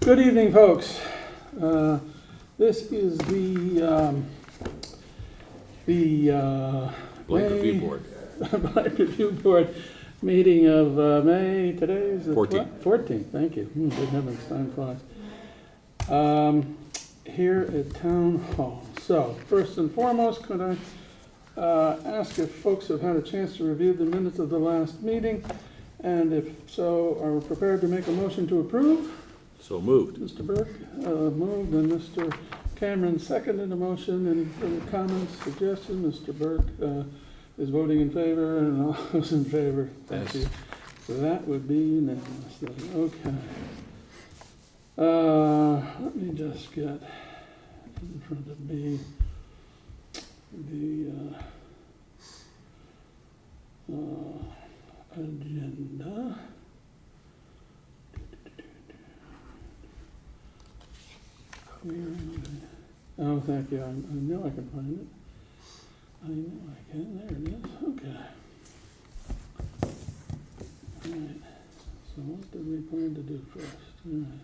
Good evening, folks. This is the Blight Review Board. Blight Review Board meeting of May, today's the 14th. 14th, thank you. Good heavens, time flies. Here at Town Hall. So, first and foremost, could I ask if folks have had a chance to review the minutes of the last meeting? And if so, are prepared to make a motion to approve? So moved. Mr. Burke moved, and Mr. Cameron seconded the motion. Any further comments, suggestions? Mr. Burke is voting in favor, and all those in favor, thank you. So that would be unanimous then. Okay. Let me just get in front of me the agenda. Oh, thank you. I know I can find it. I know I can. There it is. Okay. All right. So what did we plan to do first? All right.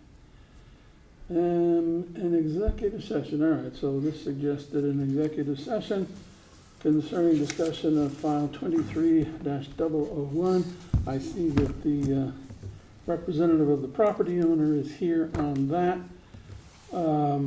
An executive session. All right. So this suggested an executive session concerning discussion of file 23-001. I see that the representative of the property owner is here on that. Let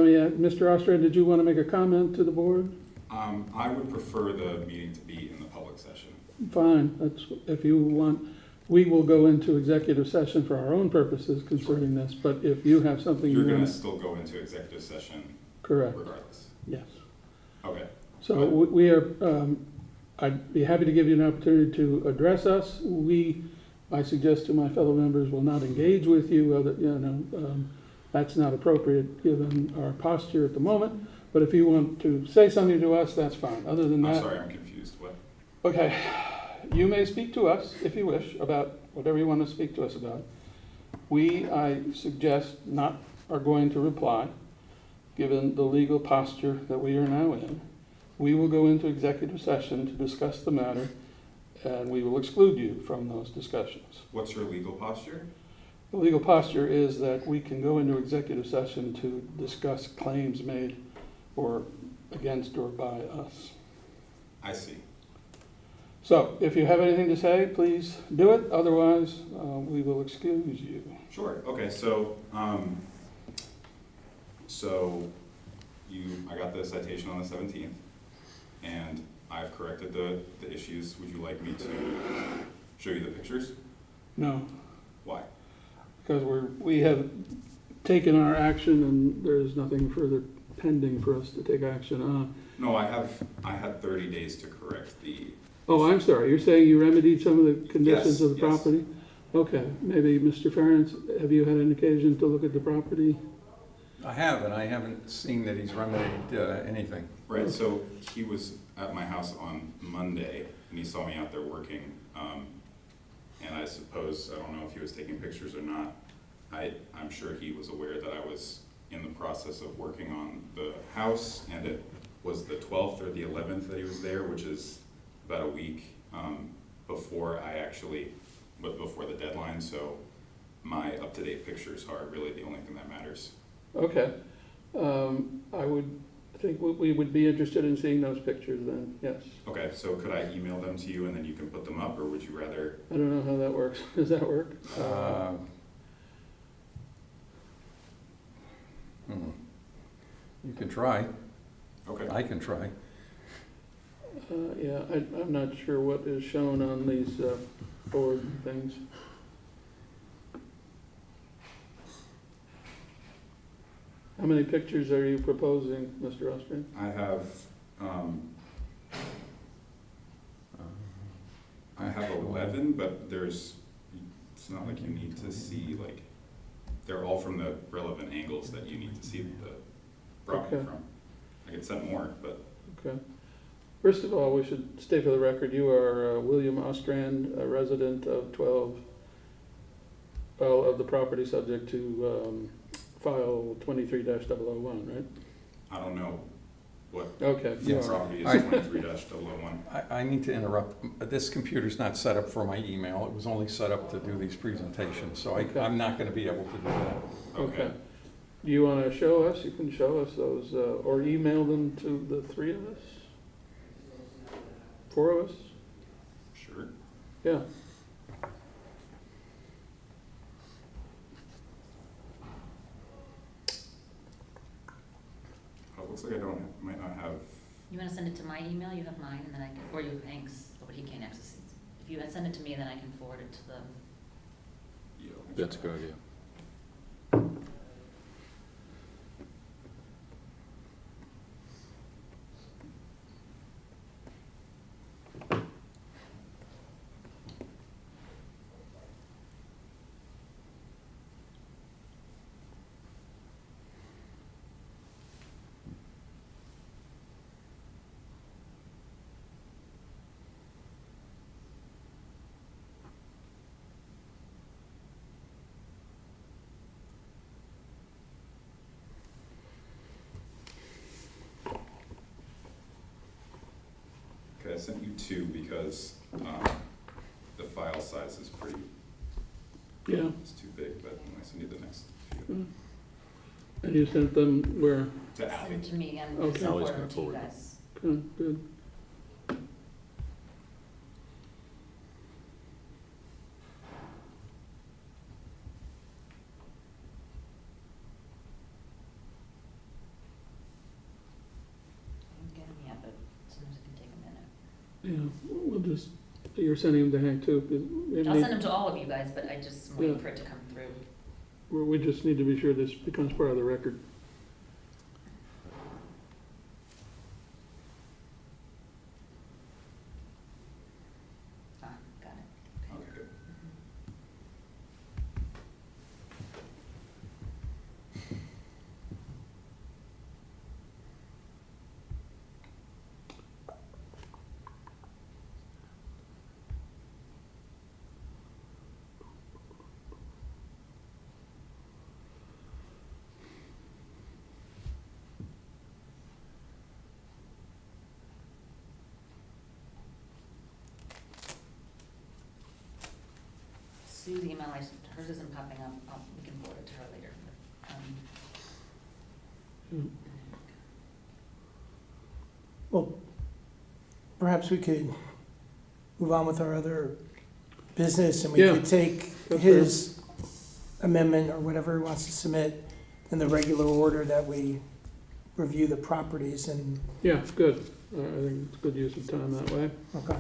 me ask, Mr. Ostrand, did you want to make a comment to the board? I would prefer the meeting to be in the public session. Fine, that's, if you want, we will go into executive session for our own purposes concerning this, but if you have something You're you going to want. still go into executive session Correct, regardless? yes. Okay. So we are, I'd be happy to give you an opportunity to address us. I suggest to my fellow members will not engage with you, that's not appropriate given our posture at the moment. But if you want to say something to us, that's fine. Other than that. I'm sorry, I'm confused. What? Okay, you may speak to us if you wish about whatever you want to speak to us about. I suggest, are going to reply, given the legal posture that we are now in. We will go into executive session to discuss the matter, and we will exclude you from those discussions. What's your legal posture? The legal posture is that we can go into executive session to discuss claims made or against or by us. I see. So if you have anything to say, please do it. Otherwise, we will excuse you. Sure. Okay. So, I got the citation on the 17th, and I've corrected the issues. Would you like me to show you the pictures? No, Why? because we have taken our action, and there is nothing further pending for us to take action on. No, I had 30 days to correct the. Oh, I'm sorry. You're saying you remedied some of the conditions of the Yes. property? Okay. Maybe, Mr. Ferentz, have you had an occasion to look at the property? I have, and I haven't seen that he's remedied anything. Right. So he was at my house on Monday, and he saw me out there working. And I suppose, I don't know if he was taking pictures or not. I'm sure he was aware that I was in the process of working on the house, and it was the 12th or the 11th that he was there, which is about a week before before the deadline. So my up-to-date pictures are really the only thing that matters. Okay. I would think we would be interested in seeing those pictures then, yes. Okay, so could I email them to you and then you can put them up, or would you rather? I don't know how that works. Does that work? You can try. Okay. I can try. Yeah, I'm not sure what is shown on these board things. How many pictures are you proposing, Mr. Ostrand? I have 11, but it's not like you need to see, like, they're all from the relevant angles that you need to see the property Okay. from. I could send more, but Okay. First of all, we should state for the record, you are William Ostrand, a resident of 12, of the property subject to file 23-001, right? I don't know what Okay. Yes. all right. property is I- 23-001. I need to interrupt. This computer's not set up for my email. It was only set up to do these presentations, so Okay. I'm not going to be able to do that. Okay. Do you want to show us? You can show us those, or email them to the three of us? Four of us? Sure. Yeah. Oh, it looks like might not have, You want to send it to my email? You have mine, and then I can, or you have Hank's, but he can't access it. If you send it to me, then I can forward it to them. yeah. That's a good idea. Okay, I sent you two because the file size is pretty, Yeah. it's too big, but I send you the next few. Mm. And you sent them where? To Send Ally. it to me, and Okay. I'll Always forward gonna them to you forward them. guys. Good. I didn't get them yet, but sometimes it can take a minute. Yeah, we'll just, you're sending them to Hank too, 'cause we I'll need- send them to all of you guys, but I just am waiting Yeah. for it to come through. we just need to be sure this becomes part of the record. Ah, got it. Okay, good. Sue's email, hers isn't popping up. We can forward it to her later. Mm. Well, perhaps we could move on with our other business and we Yeah, could take that's his amendment or whatever he wants to submit in the regular order that we review the properties and, Yeah, good. I think it's good use of time that way. okay.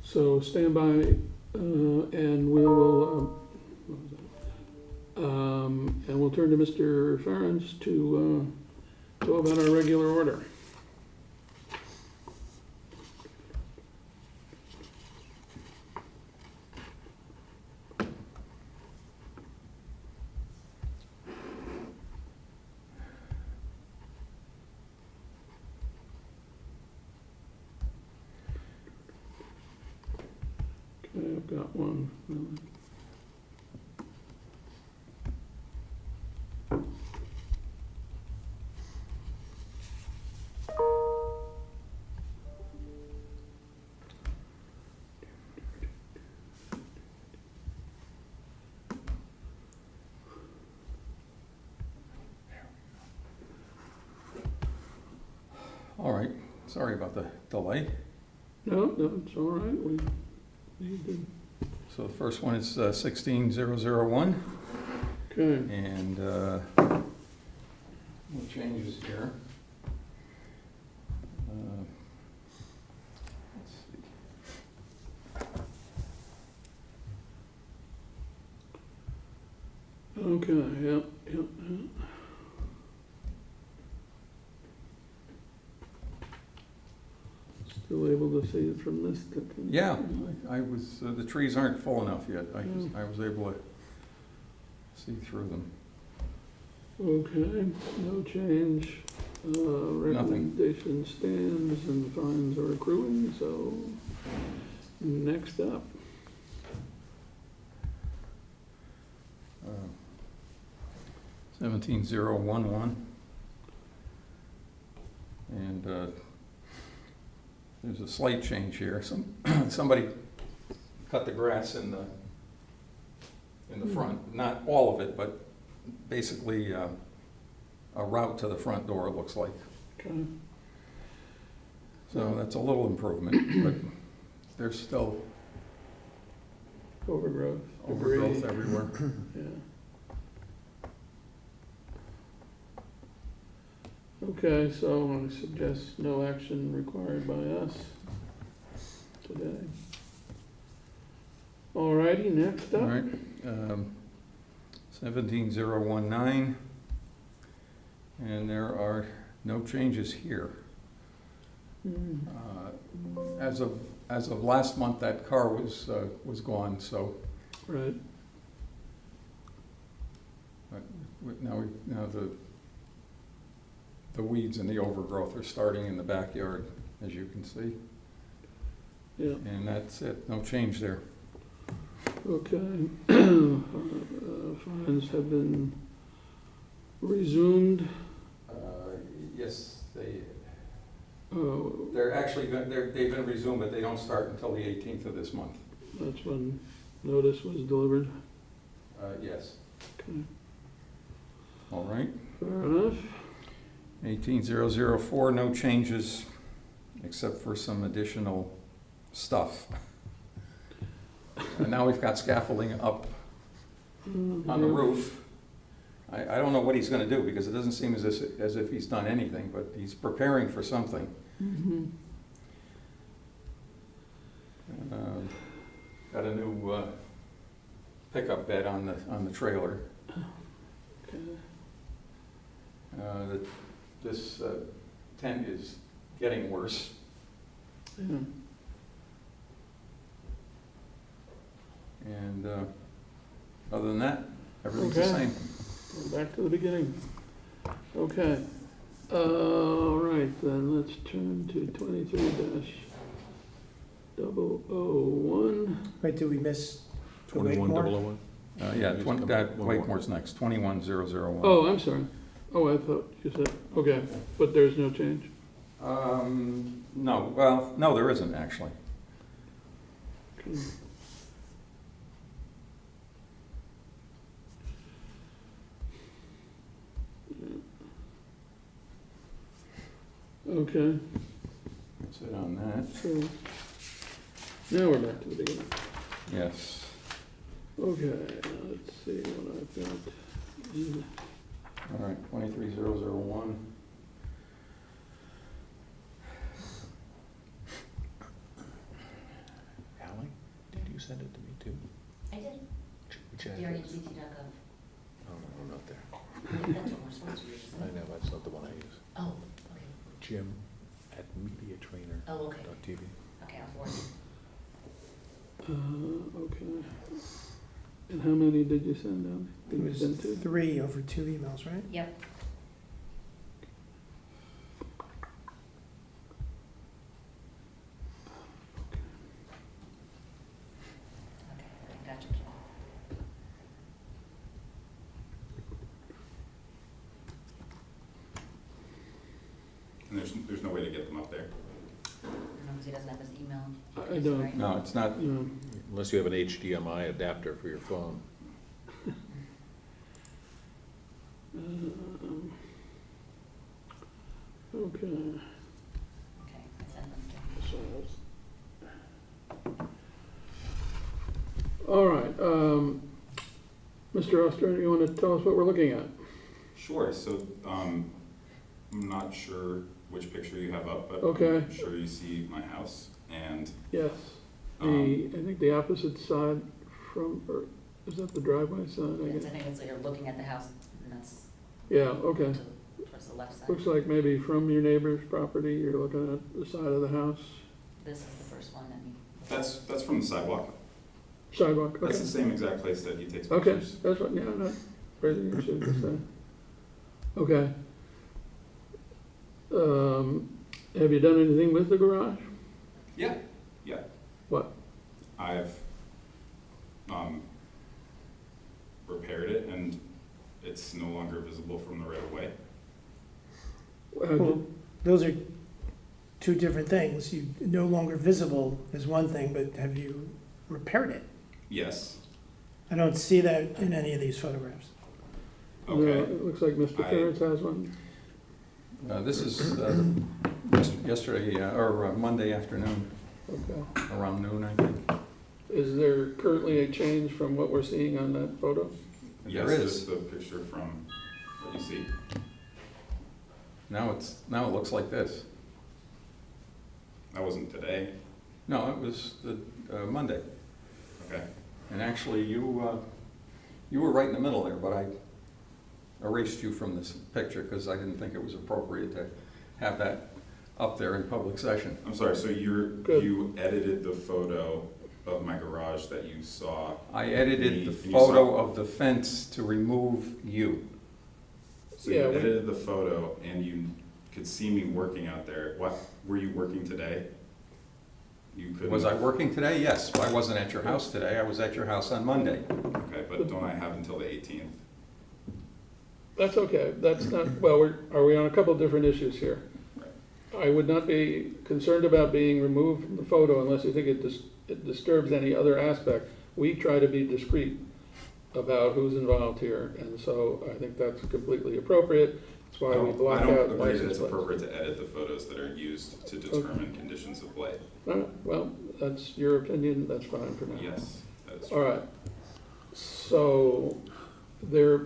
So stand by, and we will, what was that? And we'll turn to Mr. Ferens to go about our regular order. Okay, I've got one. All right, sorry about the delay. No, it's all right. We need to, So the first one is 16001, okay. and no changes here. Let's see. Okay, yep. Still able to see it from this? Yeah, I was, the trees aren't full enough yet. I was able to see through them. Okay, no change. Recommendation stands and fines are accruing, so next up. 17011. And there's a slight change here. Somebody cut the grass in the front, not all of it, but basically a route to the front door, it looks like. Okay. So that's a little improvement, but there's still Overgrowth. overgrowth debris. everywhere. Yeah. Okay, so I suggest no action required by us today. All righty, next All up. right, 17019, and there are no changes here. Hmm. As of last month, that car was gone, so Right. now the weeds and the overgrowth are starting in the backyard, as you can see, Yeah. and that's it, no change there. Okay. Fines have been resumed. Yes, Oh, they're actually, they've been resumed, but they don't start until the 18th of this month. that's when notice was delivered. Yes. Okay. All right. Fair enough. 18004, no changes except for some additional stuff. And now we've got scaffolding up on the roof. I don't know what he's gonna do, because it doesn't seem as if he's done anything, but he's preparing for something. Mm-hmm. Got a new pickup bed on the trailer. Okay. This tent is getting worse. Yeah. And other than that, everything's the Okay. same. We're back to the beginning. Okay. All right, then let's turn to 23-001. Wait, did we miss the 21001? Yeah, Whitemore's next, 21001. Oh, I'm sorry. Oh, I thought you said, okay, but there's no change? No, well, no, there isn't actually. Okay. Okay, That's it on that. so now we're back to the beginning. Yes. Okay, now let's see what I've got. All right, 23001. Ally, did you send it to me too? I did. Which DRNCT.gov. Oh, no, I'm not there. That's what we're supposed to use, isn't I it? know, that's not the one I use. Oh, okay. Jim@mediatrainer.tv. Oh, okay. Okay, I'll forward it. Okay. And how many did you send out? It Did you was send two? 3 over 2 emails, right? Yep. Okay, I got you. And there's no way to get them up there. No, because he doesn't have his email. I don't. Right? No, it's not, No. Unless you have an HDMI adapter for your phone. Okay. Okay, I sent them to him. All right, Mr. Ostrand, you want to tell us what we're looking at? Sure, so, I'm not sure which picture you have up, but Okay. I'm sure you see my house, and, Yes, I think the opposite side from, or is that the driveway side, I Yes, guess? I think it's, you're looking at the house, and that's Yeah, okay. towards the left side. Looks like maybe from your neighbor's property, you're looking at the side of the house, This is the first one that he. that's from the sidewalk. sidewalk, okay. That's the same exact place that he takes Okay, pictures. that's what, yeah, not raising your shoe, just saying. Okay. Have you done anything with the garage? Yeah. What? I've, repaired it, and it's no longer visible from the right of way. How'd you, those are two different things. You no longer visible is one thing, but have you repaired it? Yes, I don't see that in any of these photographs. No, okay. it looks like Mr. I- Ferentz has one. This is yesterday, or Monday afternoon, Okay. around noon, I think. Is there currently a change from what we're seeing on that photo? Yes, There this is. is the picture from what you see. Now it looks like this. That wasn't today, No, it was the Monday. okay? And actually, you were right in the middle there, but I erased you from this picture because I didn't think it was appropriate to have that up there in public session. I'm sorry, so Good. you edited the photo of my garage that you saw? I edited the And you photo saw- of the fence to remove you. So Yeah, you we- edited the photo and you could see me working out there. What, were you working today? You couldn't? Was I working today? Yes. I wasn't at your house today. I was at your house on Monday. Okay, but don't I have until the 18th? That's okay, that's not, well, are we on a couple of different issues here? I would not be concerned about being removed from the photo unless you think it disturbs any other aspect. We try to be discreet about who's involved here, and so I think that's completely appropriate. That's why we block I out don't agree that license it's plates. appropriate to edit the photos that are used to determine conditions of blight. Well, that's your opinion, that's fine for now. Yes, that is All true. right, so the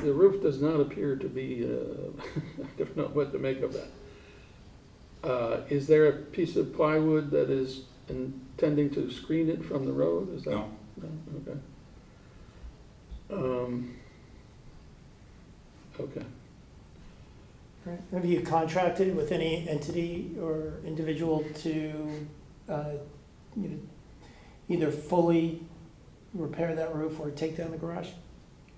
roof does not appear to be, I don't know what to make of that. Is there a piece of plywood that is intending to screen it from the road? Is that? No, No, okay. Right. Have you contracted with any entity or individual to, either fully repair that roof or take down the garage?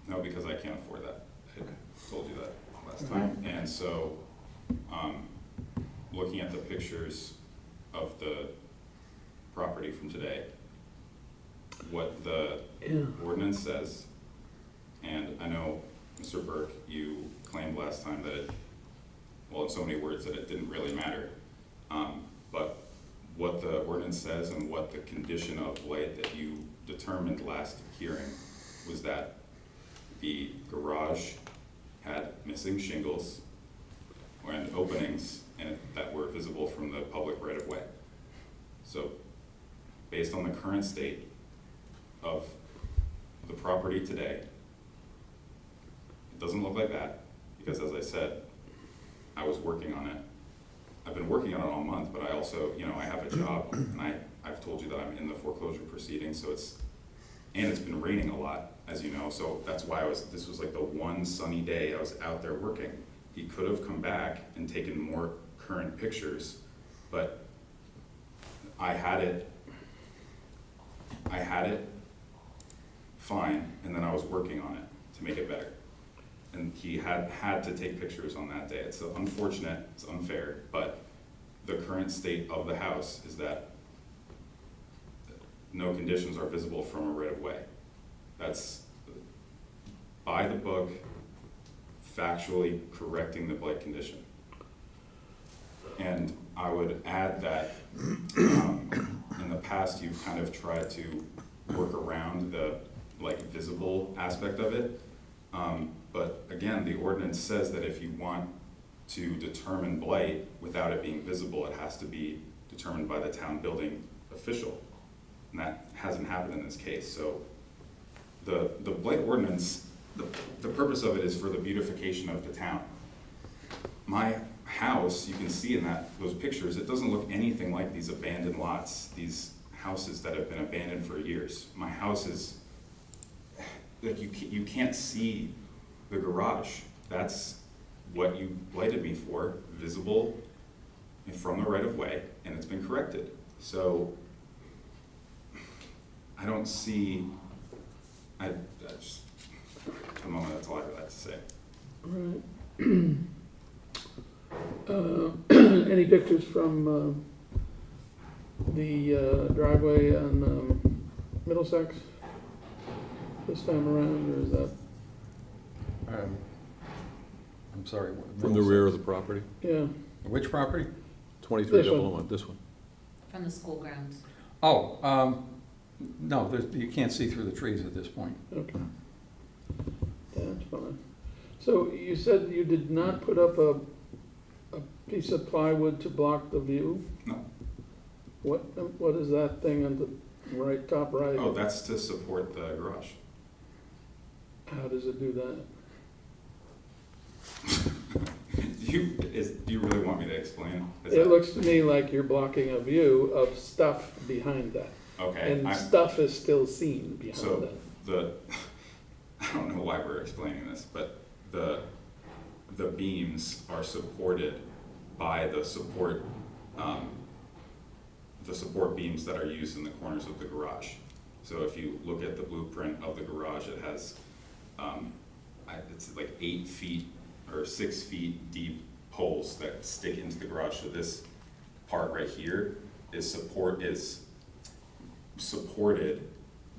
no, because I can't afford that. I Okay. told you that last time. And so, looking at the pictures of the property from today, what the Yeah. ordinance says, and I know, Mr. Burke, you claimed last time that it, well, in so many words, that it didn't really matter. But what the ordinance says and what the condition of blight that you determined last hearing was that the garage had missing shingles and openings and that were visible from the public right of way. So, based on the current state of the property today, it doesn't look like that, because as I said, I was working on it. I've been working on it all month, but I also, I have a job, and I've told you that I'm in the foreclosure proceeding, so it's been raining a lot, as you know, so that's why this was like the one sunny day I was out there working. He could have come back and taken more current pictures, but I had it fine, and then I was working on it to make it better. And he had to take pictures on that day. It's unfortunate, it's unfair, but the current state of the house is that no conditions are visible from a right of way. That's by the book, factually correcting the blight condition. And I would add that in the past, you've kind of tried to work around the visible aspect of it. But again, the ordinance says that if you want to determine blight without it being visible, it has to be determined by the town building official. And that hasn't happened in this case. So the blight ordinance, the purpose of it is for the beautification of the town. My house, you can see in those pictures, it doesn't look anything like these abandoned lots, these houses that have been abandoned for years. My house is, you can't see the garage. That's what you blighted me for, visible from the right of way, and it's been corrected. So I don't see, I just, at the moment, that's all I would like to say. All right. Any pictures from the driveway on Middlesex this time around, or is that? I'm I'm sorry. From the rear of the property? Yeah, Which property? 2301, this one. From the school grounds. Oh, no, you can't see through the trees at this point. okay. That's fine. So you said you did not put up a piece of plywood to block the view? No. What is that thing on the right, top right? Oh, that's to support the garage. How does it do that? Do you really want me to explain? It looks to me like you're blocking a view of stuff behind that. Okay, And stuff is still seen behind so that. I don't know why we're explaining this, but the beams are supported by the support beams that are used in the corners of the garage. So if you look at the blueprint of the garage, it has, it's like 8 feet or 6 feet deep poles that stick into the garage. So this part right here is supported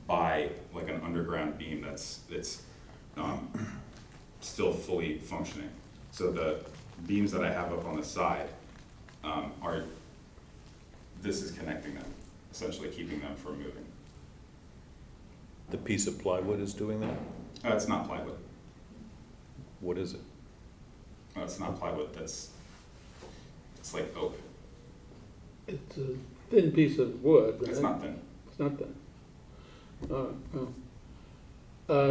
by like an underground beam that's still fully functioning. So the beams that I have up on the side this is connecting them, essentially keeping them from moving. The piece of plywood is doing that? It's not plywood. What is it? It's not plywood. It's like oak. It's a thin piece of wood, right? It's not thin. It's not thin.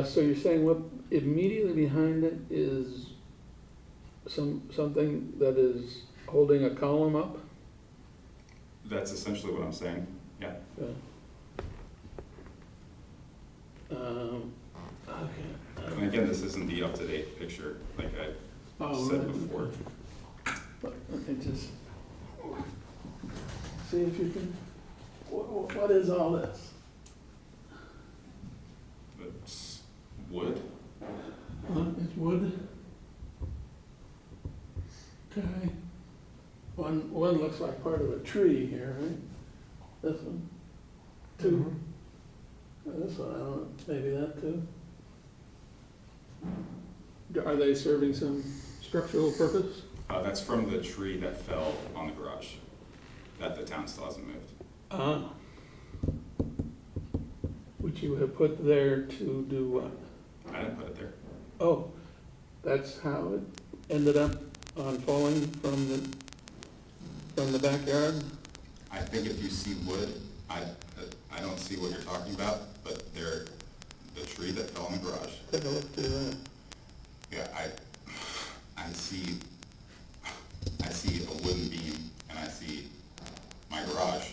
So you're saying what immediately behind it is something that is holding a column up? That's essentially what I'm saying. Yeah. Yeah. Okay. And again, this isn't the up-to-date picture, like I said before. Let me just see if you can. What is all this? It's wood. It's wood. Okay. One looks like part of a tree here, right? This one. Two. This one, I don't know, maybe that too. Are they serving some structural purpose? That's from the tree that fell on the garage that the town still hasn't moved. Ah. Which you have put there to do what? I didn't put it there. Oh, that's how it ended up on falling from the backyard? I think if you see wood, I don't see what you're talking about, but the tree that fell in the garage. Take a look through that. Yeah, I see a wooden beam and I see my garage.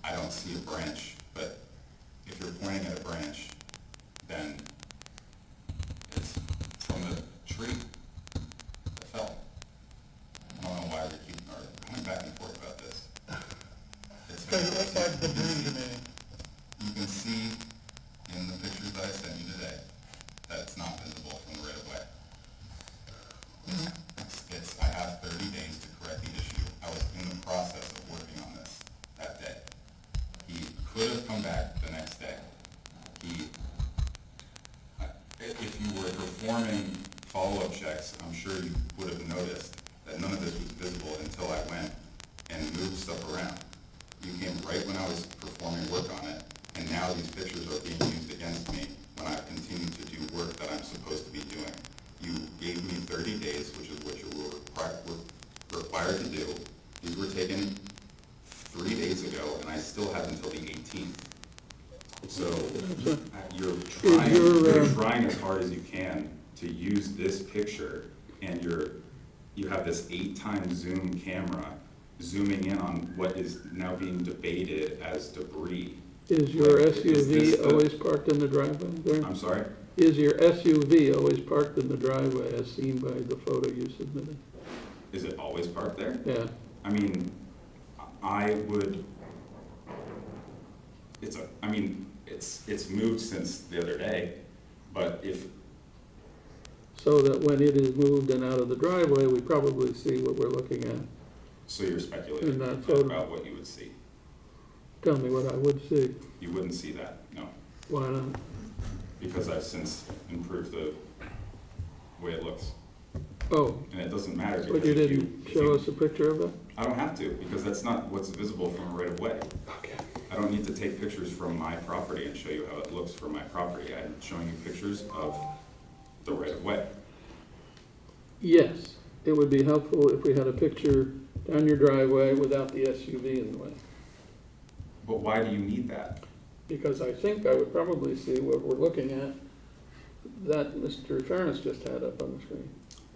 I don't see a branch, but if you're pointing at a branch, then it's from the tree that fell. I don't know why we keep going back and forth about this. It looks like debris to me. You can see in the pictures that I sent you today that it's not visible from the right of way. I have 30 days to correct the issue. I was in the process of working on this that day. He could have come back the next day. If you were performing follow-up checks, I'm sure you would have noticed that none of this was visible until I went and moved stuff around. You came right when I was performing work on it, and now these pictures are being used against me when I continue to do work that I'm supposed to be doing. You gave me 30 days, which is what you were required to do. These were taken 3 days ago, and I still have until the 18th. So you're trying as hard as you can to use this picture, and you have this 8-time zoom camera zooming in on what is now being debated as debris. Is your Is this SUV always parked in the driveway there? I'm sorry? Is your SUV always parked in the driveway as seen by the photo you submitted? Is it always parked there? Yeah. I mean, it's moved since the other day, but So that when it is moved and out of the driveway, we probably see what we're looking at. so you're speculating In that photo. about what you would see. Tell me what I would see. You wouldn't see that, no, Why not? because I've since improved the way it looks. Oh, And it doesn't matter but because you if didn't show us a picture of that? I don't have to, because that's not what's visible from a right of way. Okay. I don't need to take pictures from my property and show you how it looks from my property. I'm showing you pictures of the right of way. Yes, it would be helpful if we had a picture down your driveway without the SUV in the way. But why do you need that? Because I think I would probably see what we're looking at that Mr. Ferris just had up on the screen,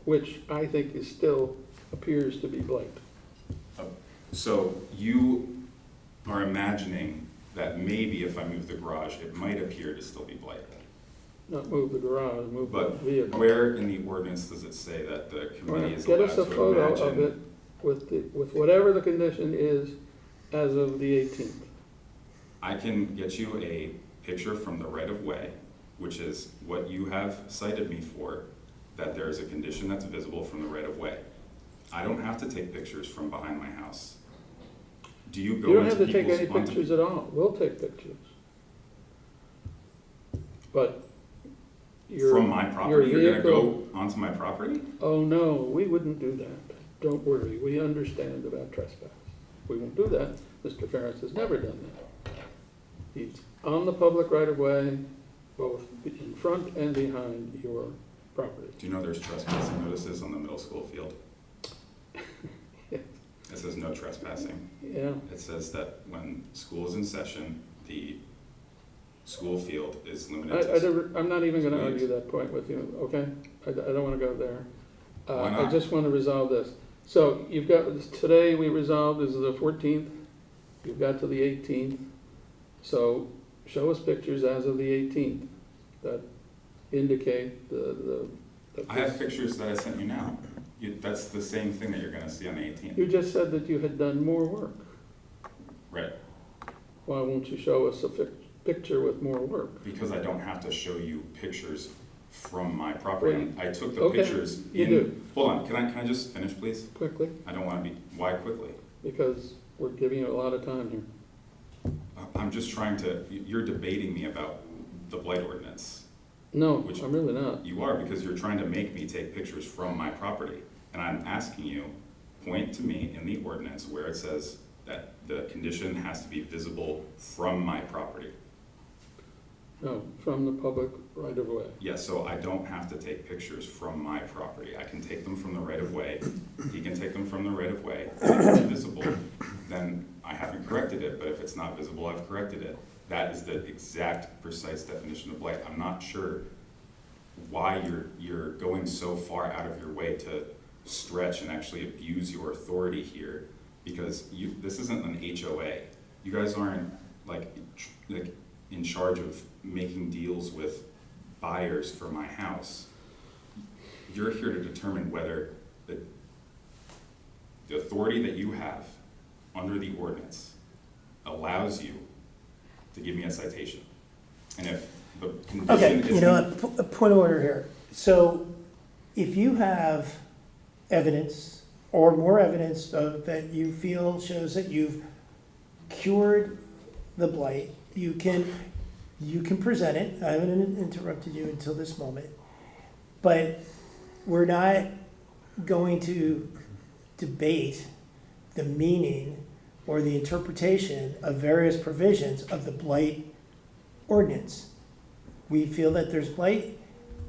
which I think is still appears to be Blight. So you are imagining that maybe if I move the garage, it might appear to still be Blight. Not move the garage, move the But vehicle. where in the ordinance does it say that the All committee right, is get allowed us a to photo of imagine? it with whatever the condition is as of the 18th. I can get you a picture from the right of way, which is what you have cited me for, that there is a condition that's visible from the right of way. I don't have to take pictures from behind my house. Do you go You don't into have to take people's any pictures at all. We'll take pictures. But your from my property? your You're gonna vehicle- go onto my property? Oh, no, we wouldn't do that. Don't worry, we understand about trespass. We won't do that. Mr. Ferris has never done that. He's on the public right-of-way, both in front and behind your property. Do you know there's trespassing notices on the middle school field? Yeah. It says no trespassing. Yeah, It says that when school is in session, the school field is limited to. I'm not even gonna Please. argue that point with you, okay? I don't wanna go there. Why I not? just wanna resolve this. So you've got, today we resolved is the 14th, you've got to the 18th. So show us pictures as of the 18th that indicate the. I have pictures that I sent you now. That's the same thing that you're gonna see on the 18th. You just said that you had done more work. Right, Why won't you show us a picture with more work? because I don't have to show you pictures from my property. I took the Okay, pictures you in. do. Hold on, can I just finish, please? Quickly, I don't wanna be, why quickly? because we're giving you a lot of time here. I'm just trying to, you're debating me about the blight ordinance. No, Which- I'm really not. You are, because you're trying to make me take pictures from my property. And I'm asking you, point to me in the ordinance where it says that the condition has to be visible from my property. No, from the public right of way. Yes, so I don't have to take pictures from my property. I can take them from the right of way. He can take them from the right of way. If it's visible, then I haven't corrected it, but if it's not visible, I've corrected it. That is the exact precise definition of blight. I'm not sure why you're going so far out of your way to stretch and actually abuse your authority here, because this isn't an HOA. You guys aren't like in charge of making deals with buyers for my house. You're here to determine whether the authority that you have under the ordinance allows you to give me a citation. And if the condition Okay, isn't. you know, a point of order here. So if you have evidence or more evidence that you feel shows that you've cured the blight, you can present it. I haven't interrupted you until this moment. But we're not going to debate the meaning or the interpretation of various provisions of the blight ordinance. We feel that there's blight,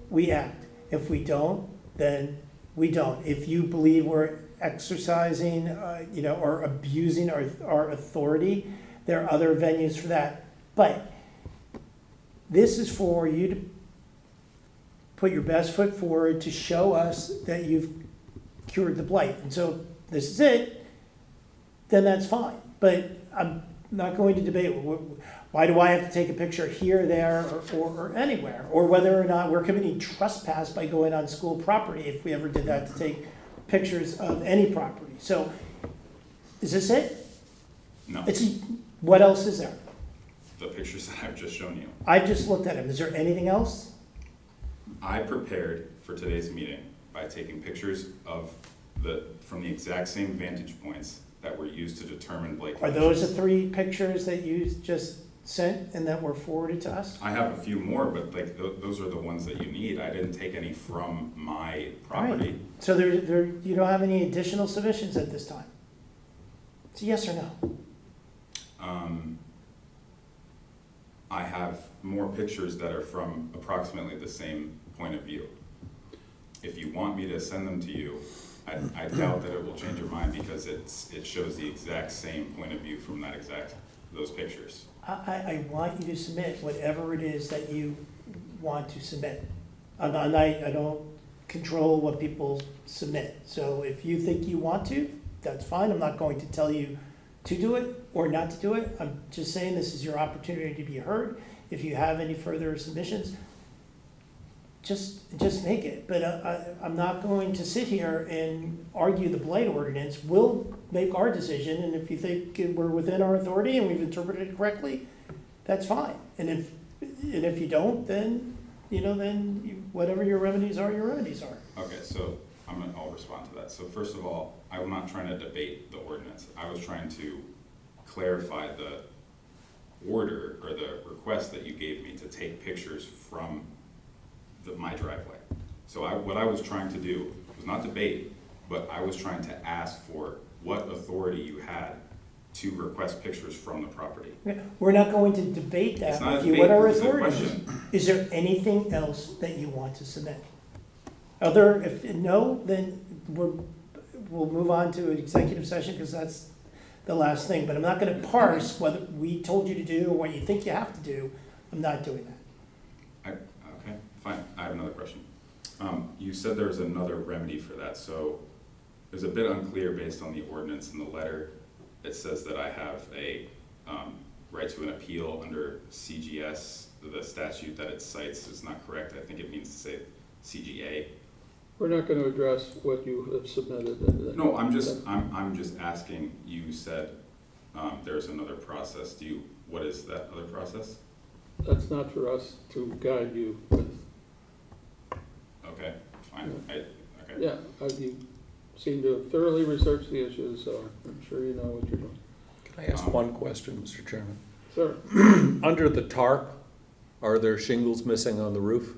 we act. If we don't, then we don't. If you believe we're exercising, or abusing our authority, there are other venues for that. But this is for you to put your best foot forward to show us that you've cured the blight. And so if this is it, then that's fine. But I'm not going to debate why do I have to take a picture here, there, or anywhere, or whether or not we're committing trespass by going on school property if we ever did that, to take pictures of any property. So is this it? No, What else is there? the pictures that I've just shown you. I've just looked at them. Is there anything else? I prepared for today's meeting by taking pictures from the exact same vantage points that were used to determine blight Are those the conditions. 3 pictures that you just sent and that were forwarded to us? I have a few more, but like, those are the ones that you need. I didn't take any from my property. So you don't have any additional submissions at this time? It's a yes or no? I have more pictures that are from approximately the same point of view. If you want me to send them to you, I doubt that it will change your mind because it shows the exact same point of view from those pictures. I want you to submit whatever it is that you want to submit. I don't control what people submit. So if you think you want to, that's fine. I'm not going to tell you to do it or not to do it. I'm just saying this is your opportunity to be heard. If you have any further submissions, just make it. But I'm not going to sit here and argue the blight ordinance. We'll make our decision, and if you think we're within our authority and we've interpreted it correctly, that's fine. And if you don't, then whatever your remedies are, your remedies are. Okay, so I'll respond to that. So first of all, I'm not trying to debate the ordinance. I was trying to clarify the order or the request that you gave me to take pictures from my driveway. So what I was trying to do was not debate, but I was trying to ask for what authority you had to request pictures from the property. We're not going to debate that It's not a with you. debate, What our it's a authority is. question. Is there anything else that you want to submit? If no, then we'll move on to an executive session because that's the last thing. But I'm not going to parse whether we told you to do or what you think you have to do. I'm not doing that. Okay, fine. I have another question. You said there's another remedy for that. So it was a bit unclear based on the ordinance in the letter. It says that I have a right to an appeal under CGS. The statute that it cites is not correct. I think it means to say CGA. We're not going to address what you have submitted. No, I'm just asking. You said there's another process. What is that other process? That's not for us to guide you with. Okay, fine. Okay. Yeah, you seem to have thoroughly researched the issues, so I'm sure you know what you're doing. Can I ask one question, Mr. Chairman? Sir? Under the tarp, are there shingles missing on the roof?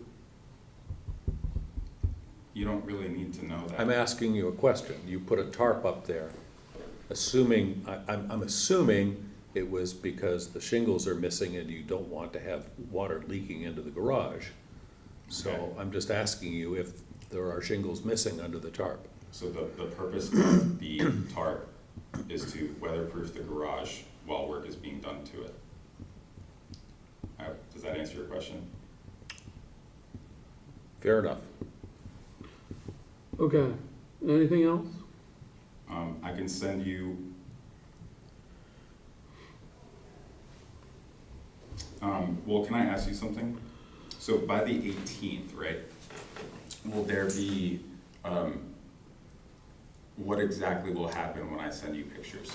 You don't really need to know that. I'm asking you a question. You put a tarp up there, I'm assuming it was because the shingles are missing and you don't want to have water leaking into the garage. So Okay. I'm just asking you if there are shingles missing under the tarp. So the purpose of the tarp is to weatherproof the garage while work is being done to it. Does that answer your question? Fair enough. Okay, anything else? I can send you, well, can I ask you something? So by the 18th, right, will there be, what exactly will happen when I send you pictures?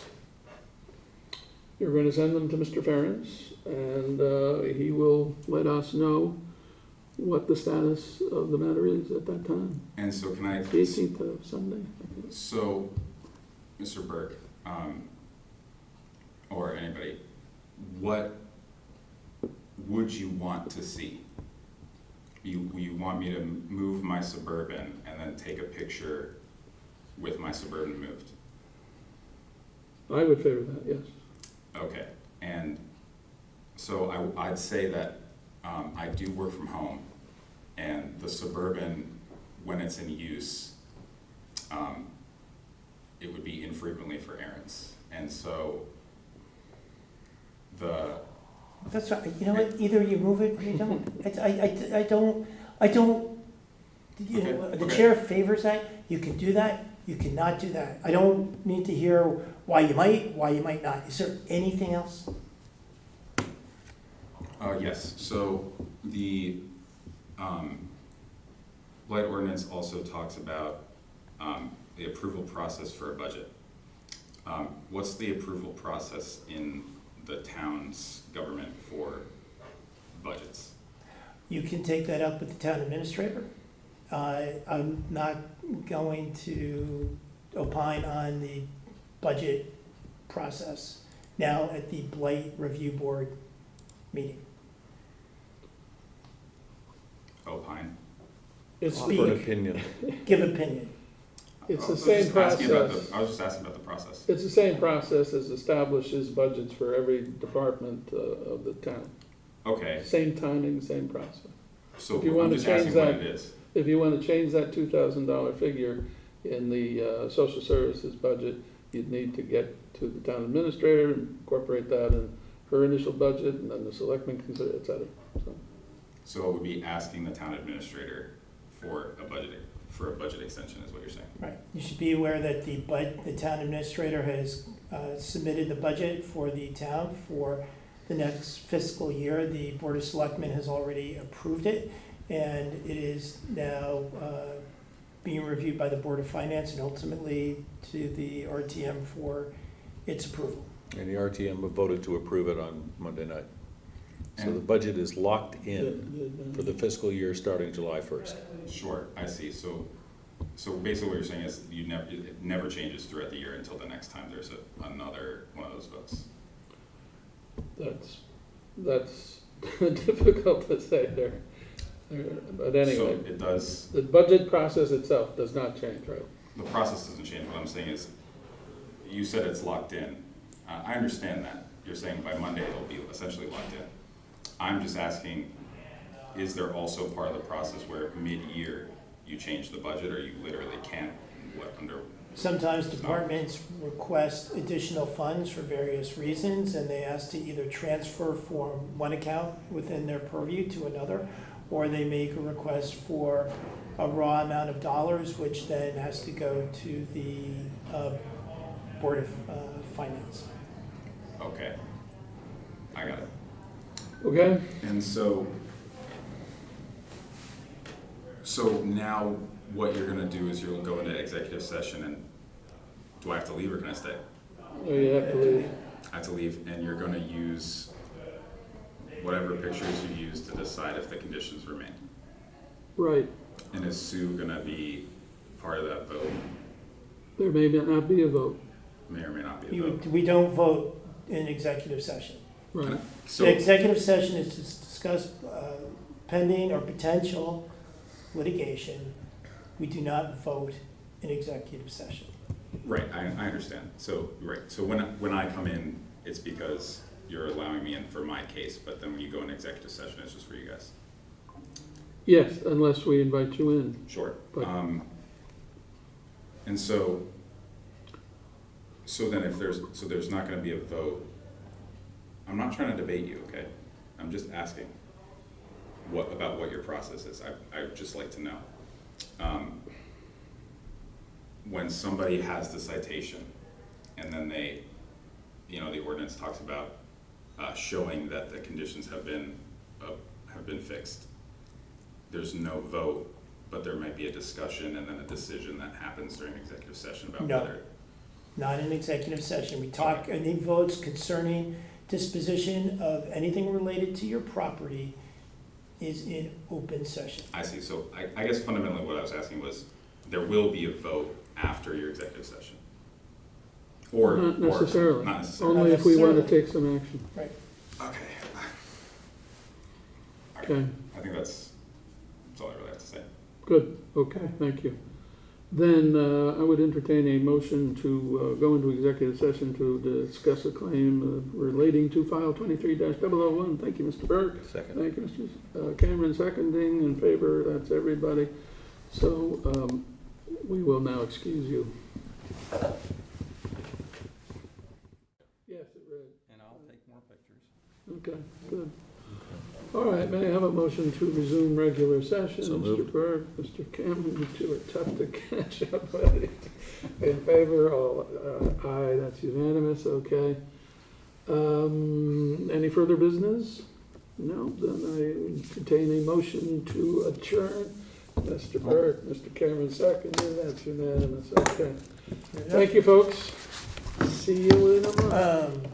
You're going to send them to Mr. Ferentz, and he will let us know what the status of the matter is at that time. And so can I, The 18th of Sunday, I think. so, Mr. Burke, or anybody, what would you want to see? You want me to move my Suburban and then take a picture with my Suburban moved? I would favor that, yes. Okay, and so I'd say that I do work from home, and the Suburban, when it's in use, it would be infrequently for errands, and so That's right. You know what? Either you move it or you don't. I don't. You know, Okay, the okay. chair favors that. You can do that. You cannot do that. I don't need to hear why you might not. Is there anything else? Yes, so the blight ordinance also talks about the approval process for a budget. What's the approval process in the town's government for budgets? You can take that up with the town administrator. I'm not going to opine on the budget process. Now, at the Blight Review Board, meeting. Opine. It's, Offer an Speak. opinion. Give opinion. it's I the was same just asking about process. I was just asking about the process. It's the same process as establishes budgets for every department of the town. Okay, Same timing, same process. so If you I'm wanna just change asking what that- it is. If you want to change that $2,000 figure in the social services budget, you'd need to get to the town administrator, incorporate that in her initial budget, and then the selectmen consider, et cetera. So, So it would be asking the town administrator for a budget extension is what you're saying? Right. You should be aware that the town administrator has submitted the budget for the town for the next fiscal year. The Board of Selectmen has already approved it, and it is now being reviewed by the Board of Finance and ultimately to the RTM for its approval. And the RTM voted to approve it on Monday night. So And- the budget is locked in for the fiscal year starting July 1st. Sure, I see. So basically what you're saying is it never changes throughout the year until the next time there's another one of those votes. That's difficult to say there. But anyway, So it does, the budget process itself does not change, right? the process doesn't change. What I'm saying is, you said it's locked in. I understand that. You're saying by Monday it'll be essentially locked in. I'm just asking, is there also part of the process where mid-year you change the budget, or you literally can't, under? Sometimes departments request additional funds for various reasons, and they ask to either transfer from one account within their purview to another, or they make a request for a raw amount of dollars, which then has to go to the Board of Finance. Okay, I got it. Okay? And so now what you're gonna do is you'll go into executive session, and do I have to leave or can I stay? Or you have to leave. I have to leave, and you're gonna use whatever pictures you use to decide if the conditions remain. Right. And is Sue gonna be part of that vote? There may not be a vote. May or may not be a vote. We don't vote in executive session. Right. So, The executive session is to discuss pending or potential litigation. We do not vote in executive session. right, I understand. So, right, so when I come in, it's because you're allowing me in for my case, but then when you go in executive session, it's just for you guys. Yes, unless we invite you in. Sure. But- And so then if there's not gonna be a vote, I'm not trying to debate you, okay? I'm just asking about what your process is. I'd just like to know. When somebody has the citation and then they, the ordinance talks about showing that the conditions have been fixed. There's no vote, but there might be a discussion and then a decision that happens during executive session about No. whether. Not in executive session. We talk, any votes concerning disposition of anything related to your property is in open session. I see. So I guess fundamentally what I was asking was, there will be a vote after your executive session? Or Not necessarily. Not necessarily. Only if we want to necessarily. take some action. Right. Okay. Okay, I think that's all I really have to say. good. Okay, thank you. Then I would entertain a motion to go into executive session to discuss a claim relating to file 23-001. Thank you, Mr. Burke. Second. Thank you, Mr. Cameron, seconding, in favor, that's everybody. So we will now excuse you. Yes, it read. And I'll take more pictures. Okay, good. All right, may I have a motion to resume regular session? So Mr. moved. Burke, Mr. Cameron, you two are tough to catch up with. In favor, all, aye, that's unanimous, okay. Any further business? No, then I entertain a motion to adjourn. Mr. Burke, Mr. Cameron, seconded, that's unanimous, okay. Thank you, folks. See you in a month.